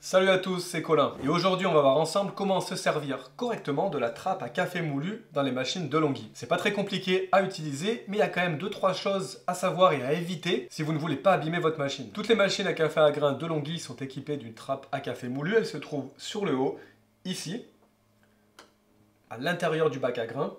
Salut à tous, c'est Colin et aujourd'hui on va voir ensemble comment se servir correctement de la trappe à café moulu dans les machines DeLonghi. C'est pas très compliqué à utiliser, mais il y a quand même 2-3 choses à savoir et à éviter si vous ne voulez pas abîmer votre machine. Toutes les machines à café à grains DeLonghi sont équipées d'une trappe à café moulu. Elle se trouve sur le haut, ici, à l'intérieur du bac à grains.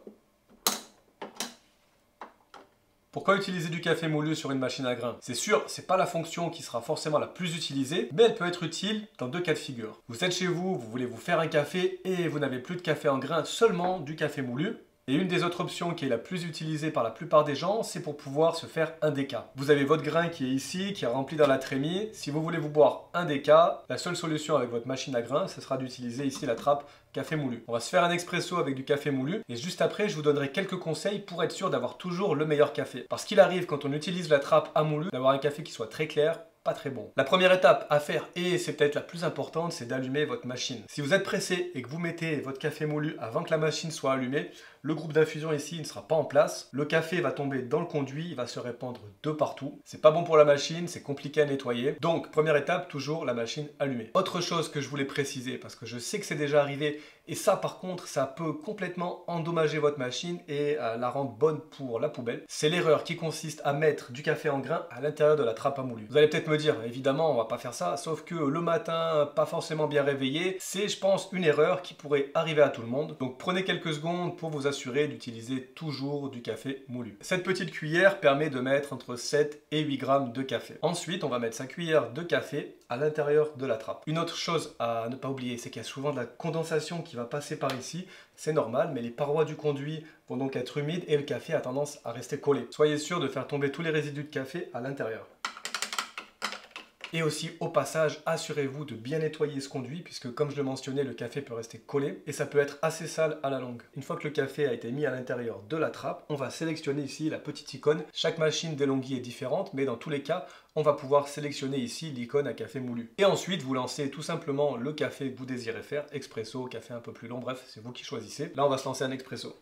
Pourquoi utiliser du café moulu sur une machine à grains? C'est sûr, c'est pas la fonction qui sera forcément la plus utilisée, mais elle peut être utile dans deux cas de figure. Vous êtes chez vous, vous voulez vous faire un café et vous n'avez plus de café en grains, seulement du café moulu. Et une des autres options qui est la plus utilisée par la plupart des gens, c'est pour pouvoir se faire un déca. Vous avez votre grain qui est ici, qui est rempli dans la trémie. Si vous voulez vous boire un déca, la seule solution avec votre machine à grains, ce sera d'utiliser ici la trappe café moulu. On va se faire un expresso avec du café moulu et juste après, je vous donnerai quelques conseils pour être sûr d'avoir toujours le meilleur café. Parce qu'il arrive quand on utilise la trappe à moulu d'avoir un café qui soit très clair, pas très bon. La première étape à faire, et c'est peut-être la plus importante, c'est d'allumer votre machine. Si vous êtes pressé et que vous mettez votre café moulu avant que la machine soit allumée, le groupe d'infusion ici ne sera pas en place. Le café va tomber dans le conduit, il va se répandre de partout. C'est pas bon pour la machine, c'est compliqué à nettoyer. Donc, première étape, toujours la machine allumée. Autre chose que je voulais préciser, parce que je sais que c'est déjà arrivé, et ça par contre, ça peut complètement endommager votre machine et la rendre bonne pour la poubelle. C'est l'erreur qui consiste à mettre du café en grains à l'intérieur de la trappe à moulu. Vous allez peut-être me dire, évidemment, on va pas faire ça, sauf que le matin, pas forcément bien réveillé, c'est, je pense, une erreur qui pourrait arriver à tout le monde. Donc prenez quelques secondes pour vous assurer d'utiliser toujours du café moulu. Cette petite cuillère permet de mettre entre 7 et 8 grammes de café. Ensuite, on va mettre sa cuillère de café à l'intérieur de la trappe. Une autre chose à ne pas oublier, c'est qu'il y a souvent de la condensation qui va passer par ici. C'est normal, mais les parois du conduit vont donc être humides et le café a tendance à rester collé. Soyez sûr de faire tomber tous les résidus de café à l'intérieur. Et aussi, au passage, assurez-vous de bien nettoyer ce conduit puisque, comme je le mentionnais, le café peut rester collé et ça peut être assez sale à la longue. Une fois que le café a été mis à l'intérieur de la trappe, on va sélectionner ici la petite icône. Chaque machine DeLonghi est différente, mais dans tous les cas, on va pouvoir sélectionner ici l'icône à café moulu. Et ensuite, vous lancez tout simplement le café que vous désirez faire, expresso, café un peu plus long, bref, c'est vous qui choisissez. Là, on va se lancer un expresso.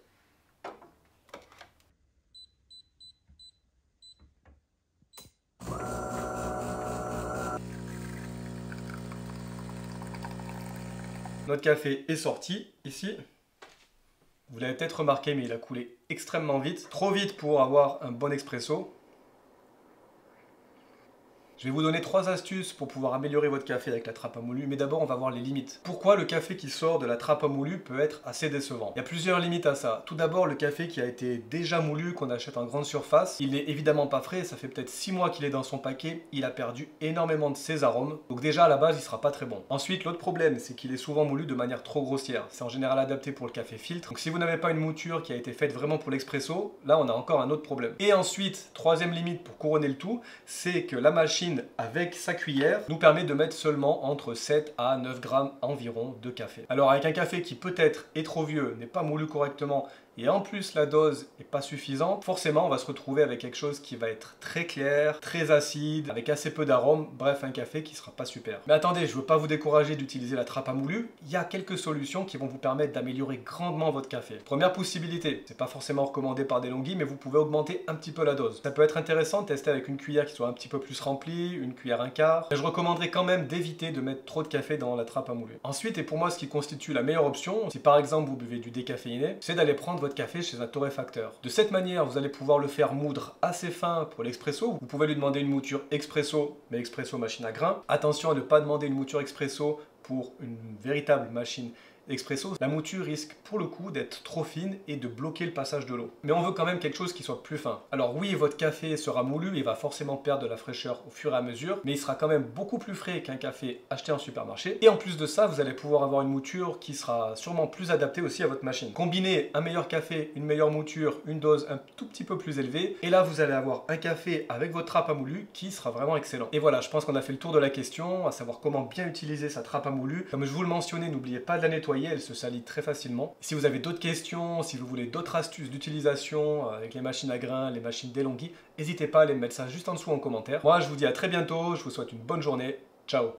Notre café est sorti, ici. Vous l'avez peut-être remarqué, mais il a coulé extrêmement vite. Trop vite pour avoir un bon expresso. Je vais vous donner 3 astuces pour pouvoir améliorer votre café avec la trappe à moulu, mais d'abord on va voir les limites. Pourquoi le café qui sort de la trappe à moulu peut être assez décevant? Il y a plusieurs limites à ça. Tout d'abord, le café qui a été déjà moulu, qu'on achète en grande surface, il n'est évidemment pas frais, ça fait peut-être 6 mois qu'il est dans son paquet, il a perdu énormément de ses arômes, donc déjà à la base il sera pas très bon. Ensuite, l'autre problème, c'est qu'il est souvent moulu de manière trop grossière. C'est en général adapté pour le café filtre, donc si vous n'avez pas une mouture qui a été faite vraiment pour l'expresso, là on a encore un autre problème. Et ensuite, troisième limite pour couronner le tout, c'est que la machine avec sa cuillère nous permet de mettre seulement entre 7 à 9 grammes environ de café. Alors avec un café qui peut-être est trop vieux, n'est pas moulu correctement et en plus la dose n'est pas suffisante, forcément on va se retrouver avec quelque chose qui va être très clair, très acide, avec assez peu d'arôme, bref un café qui sera pas super. Mais attendez, je veux pas vous décourager d'utiliser la trappe à moulu, il y a quelques solutions qui vont vous permettre d'améliorer grandement votre café. Première possibilité, c'est pas forcément recommandé par DeLonghi, mais vous pouvez augmenter un petit peu la dose. Ça peut être intéressant de tester avec une cuillère qui soit un petit peu plus remplie, une cuillère un quart, mais je recommanderais quand même d'éviter de mettre trop de café dans la trappe à moulu. Ensuite, et pour moi ce qui constitue la meilleure option, si par exemple vous buvez du décaféiné, c'est d'aller prendre votre café chez un torréfacteur. De cette manière, vous allez pouvoir le faire moudre assez fin pour l'expresso. Vous pouvez lui demander une mouture expresso, mais expresso machine à grains. Attention à ne pas demander une mouture expresso pour une véritable machine expresso. La mouture risque pour le coup d'être trop fine et de bloquer le passage de l'eau. Mais on veut quand même quelque chose qui soit plus fin. Alors oui, votre café sera moulu, il va forcément perdre de la fraîcheur au fur et à mesure, mais il sera quand même beaucoup plus frais qu'un café acheté en supermarché. Et en plus de ça, vous allez pouvoir avoir une mouture qui sera sûrement plus adaptée aussi à votre machine. Combinez un meilleur café, une meilleure mouture, une dose un tout petit peu plus élevée, et là vous allez avoir un café avec votre trappe à moulu qui sera vraiment excellent. Et voilà, je pense qu'on a fait le tour de la question, à savoir comment bien utiliser sa trappe à moulu. Comme je vous le mentionnais, n'oubliez pas de la nettoyer, elle se salit très facilement. Si vous avez d'autres questions, si vous voulez d'autres astuces d'utilisation avec les machines à grains, les machines DeLonghi, n'hésitez pas à les mettre ça juste en dessous en commentaire. Moi, je vous dis à très bientôt, je vous souhaite une bonne journée. Ciao!